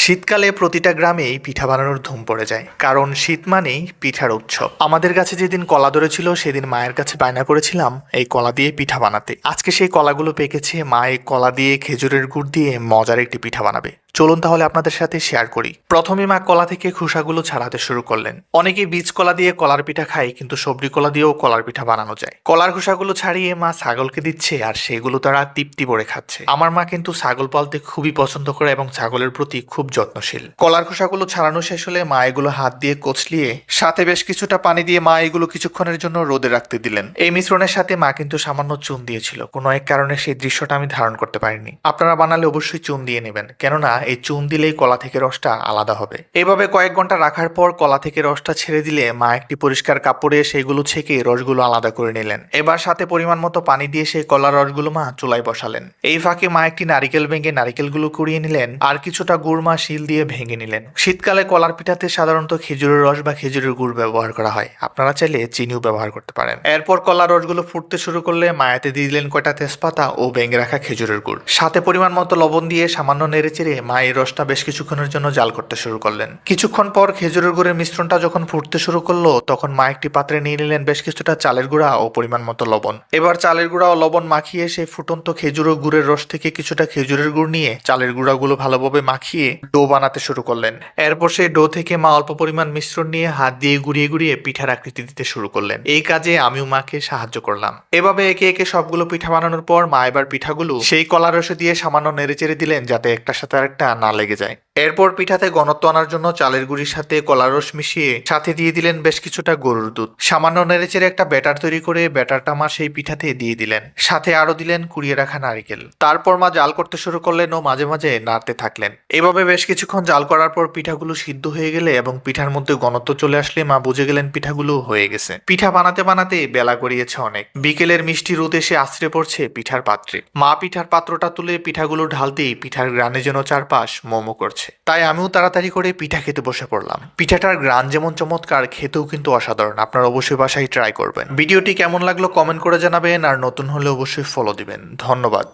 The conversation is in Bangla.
শীতকালে প্রতিটা গ্রামেই পিঠা বানানোর ধুম পড়ে যায়, কারণ শীত মানেই পিঠার উৎসব। আমাদের কাছে যেদিন কলা ধরেছিল সেদিন মায়ের কাছে বায়না করেছিলাম এই কলা দিয়ে পিঠা বানাতে। আজকে সেই কলাগুলো পেকেছে, মা এই কলা দিয়ে খেজুরের গুড় দিয়ে মজার একটি পিঠা বানাবে। চলুন তাহলে আপনাদের সাথে শেয়ার করি। প্রথমে মা কলা থেকে খোসাগুলো ছাড়াতে শুরু করলেন। অনেকে বীজ কলা দিয়ে কলার পিঠা খায়, কিন্তু সবজি কলা দিয়েও কলার পিঠা বানানো যায়। কলার খোসাগুলো ছাড়িয়ে মা ছাগলকে দিচ্ছে, আর সেগুলো তারা তৃপ্তি ভরে খাচ্ছে। আমার মা কিন্তু ছাগল পালতে খুবই পছন্দ করে এবং ছাগলের প্রতি খুব যত্নশীল। কলার খোসাগুলো ছাড়ানো শেষ হলে মা এগুলো হাত দিয়ে কচলিয়ে সাথে বেশ কিছুটা পানি দিয়ে মা এগুলো কিছুক্ষণের জন্য রোদে রাখতে দিলেন। এই মিশ্রণের সাথে মা কিন্তু সামান্য চুন দিয়েছিল। কোনো এক কারণে সেই দৃশ্যটা আমি ধারণ করতে পারিনি। আপনারা বানালে অবশ্যই চুন দিয়ে নেবেন, কেননা এই চুন দিলেই কলা থেকে রসটা আলাদা হবে। এভাবে কয়েক ঘন্টা রাখার পর কলা থেকে রসটা ছেড়ে দিলে মা একটি পরিষ্কার কাপড়ে সেইগুলো ছেঁকে রসগুলো আলাদা করে নিলেন। এবার সাথে পরিমাণ মতো পানি দিয়ে সেই কলার রসগুলো মা চুলায় বসালেন। এই ফাঁকে মা একটি নারিকেল ভেঙে নারিকেলগুলো কুড়িয়ে নিলেন, আর কিছুটা গুড় মা শিল দিয়ে ভেঙে নিলেন। শীতকালে কলার পিঠাতে সাধারণত খেজুরের রস বা খেজুরের গুড় ব্যবহার করা হয়, আপনারা চাইলে চিনিও ব্যবহার করতে পারেন। এরপর কলার রসগুলো ফুটতে শুরু করলে মায়াতে দিয়ে দিলেন কয়টা তেজপাতা ও ভেঙে রাখা খেজুরের গুড়। সাথে পরিমাণ মতো লবণ দিয়ে সামান্য নেড়ে চেড়ে মা এই রসটা বেশ কিছুক্ষণের জন্য জাল করতে শুরু করলেন। কিছুক্ষণ পর খেজুরের গুড়ের মিশ্রণটা যখন ফুটতে শুরু করলো, তখন মা একটি পাত্রে নিয়ে নিলেন বেশ কিছুটা চালের গুঁড়া ও পরিমাণ মতো লবণ। এবার চালের গুঁড়া ও লবণ মাখিয়ে সেই ফুটন্ত খেজুর ও গুড়ের রস থেকে কিছুটা খেজুরের গুড় নিয়ে চালের গুঁড়াগুলো ভালোভাবে মাখিয়ে ডো বানাতে শুরু করলেন। এরপর সেই ডো থেকে মা অল্প পরিমাণ মিশ্রণ নিয়ে হাত দিয়ে গুড়িয়ে গুড়িয়ে পিঠার আকৃতি দিতে শুরু করলেন। এই কাজে আমিও মাকে সাহায্য করলাম। এভাবে একে একে সবগুলো পিঠা বানানোর পর মা এবার পিঠাগুলো সেই কলা রসে দিয়ে সামান্য নেড়েচেড়ে দিলেন, যাতে একটার সাথে আরেকটা না লেগে যায়। এরপর পিঠাতে ঘনত্ব আনার জন্য চালের গুঁড়ির সাথে কলা রস মিশিয়ে সাথে দিয়ে দিলেন বেশ কিছুটা গরুর দুধ। সামান্য নেড়েচেড়ে একটা ব্যাটার তৈরি করে ব্যাটারটা মা সেই পিঠাতে দিয়ে দিলেন। সাথে আরো দিলেন কুড়িয়ে রাখা নারিকেল। তারপর মা জাল করতে শুরু করলেন ও মাঝে মাঝে নাড়তে থাকলেন। এভাবে বেশ কিছুক্ষণ জাল করার পর পিঠাগুলো সিদ্ধ হয়ে গেলে এবং পিঠার মধ্যে ঘনত্ব চলে আসলে মা বুঝে গেলেন পিঠাগুলো হয়ে গেছে। পিঠা বানাতে বানাতে বেলা গড়িয়েছে অনেক। বিকেলের মিষ্টি রোদ এসে আছড়ে পড়ছে পিঠার পাত্রে। মা পিঠার পাত্রটা তুলে পিঠাগুলো ঢালতেই পিঠার গ্রানে যেন চারপাশ মোমো করছে। তাই আমিও তাড়াতাড়ি করে পিঠা খেতে বসে পড়লাম। পিঠাটার গ্রান যেমন চমৎকার, খেতেও কিন্তু অসাধারণ। আপনারা অবশ্যই বাসায় ট্রাই করবেন। ভিডিওটি কেমন লাগলো কমেন্ট করে জানাবেন, আর নতুন হলে অবশ্যই ফলো দিবেন। ধন্যবাদ।